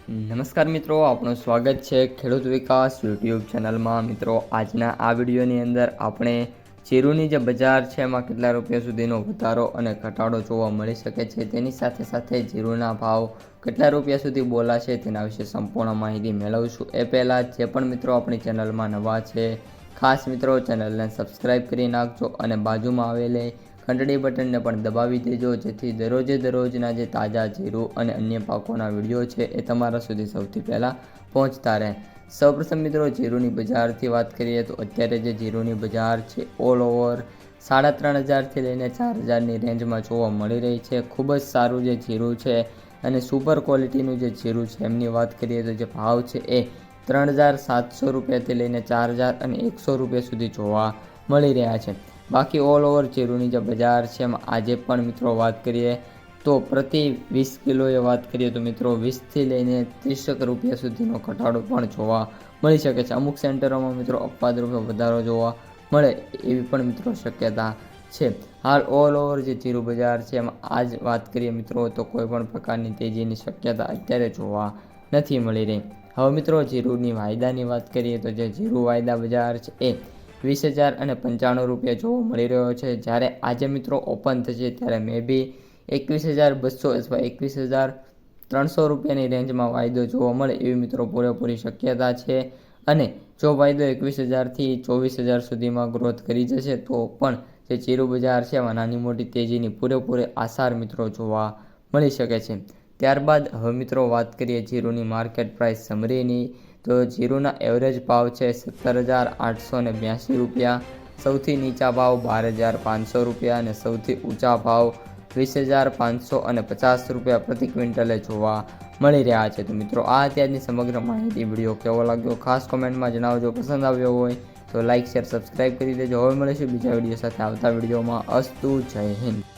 નમસ્કાર મિત્રો, આપનું સ્વાગત છે ખેડૂત વિકાસ યુટ્યુબ ચેનલમાં। મિત્રો, આજના આ વિડીયોની અંદર આપણે જીરુની જે બજાર છે એમાં કેટલા રૂપિયા સુધીનો વધારો અને ઘટાડો જોવા મળી શકે છે, તેની સાથે સાથે જીરુના ભાવ કેટલા રૂપિયા સુધી બોલાશે તેના વિશે સંપૂર્ણ માહિતી મેળવશું। એ પહેલાં જે પણ મિત્રો આપણી ચેનલમાં નવા છે, ખાસ મિત્રો ચેનલને સબસ્ક્રાઈબ કરી નાખજો અને બાજુમાં આવેલી ઘંટડી બટનને પણ દબાવી દેજો, જેથી દરરોજે દરરોજના જે તાજા જીરું અને અન્ય પાકોના વિડીયો છે એ તમારા સુધી સૌથી પહેલાં પહોંચતા રહે। સૌપ્રથમ મિત્રો જીરુની બજારથી વાત કરીએ તો અત્યારે જે જીરુની બજાર છે ઓલ ઓવર 3,500થી લઈને 4,000ની રેન્જમાં જોવા મળી રહી છે। ખૂબ જ સારું જે જીરું છે અને સુપર ક્વોલિટીનું જે જીરું છે એમની વાત કરીએ તો જે ભાવ છે એ 3,700 રૂપિયાથી લઈને 4,100 રૂપિયા સુધી જોવા મળી રહ્યા છે। બાકી ઓલ ઓવર જીરુની જે બજાર છે એમાં આજે પણ મિત્રો વાત કરીએ તો પ્રતિ 20 કિલોએ વાત કરીએ તો મિત્રો 20થી લઈને 30 રૂપિયા સુધીનો ઘટાડો પણ જોવા મળી શકે છે। અમુક સેન્ટરોમાં મિત્રો અપવાદ રૂપે વધારો જોવા મળે એવી પણ મિત્રો શક્યતા છે। હાલ ઓલ ઓવર જે જીરું બજાર છે એમાં આજ વાત કરીએ મિત્રો તો કોઈ પણ પ્રકારની તેજીની શક્યતા અત્યારે જોવા નથી મળી રહી। હવે મિત્રો જીરુની વાયદાની વાત કરીએ તો જે જીરું વાયદા બજાર છે એ 20,095 રૂપિયા જોવા મળી રહ્યો છે, જ્યારે આજે મિત્રો ઓપન થશે ત્યારે મે બી 21,200 અથવા 21,300 રૂપિયાની રેન્જમાં વાયદો જોવા મળે એવી મિત્રો પૂરેપૂરી શક્યતા છે। અને જો વાયદો 21,000થી 24,000 સુધીમાં ગ્રોથ કરી જશે તો પણ જે જીરું બજાર છે એમાં નાની મોટી તેજીની પૂરેપૂરી આસાર મિત્રો જોવા મળી શકે છે। ત્યારબાદ હવે મિત્રો વાત કરીએ જીરુની માર્કેટ પ્રાઇસ સમરીની તો જીરુના એવરેજ ભાવ છે 17,882 રૂપિયા, સૌથી નીચા ભાવ 12,500 રૂપિયા અને સૌથી ઊંચા ભાવ 20,550 રૂપિયા પ્રતિ ક્વિન્ટલે જોવા મળી રહ્યા છે। તો મિત્રો આ અત્યારની સમગ્ર માહિતી વિડીયો કેવો લાગ્યો ખાસ કોમેન્ટમાં જણાવજો। પસંદ આવ્યો હોય તો લાઇક શેર સબસ્ક્રાઈબ કરી દેજો। હવે મળીશું બીજા વિડીયો સાથે આવતા વિડીયોમાં। અસ્તુ, જય હિન્દ।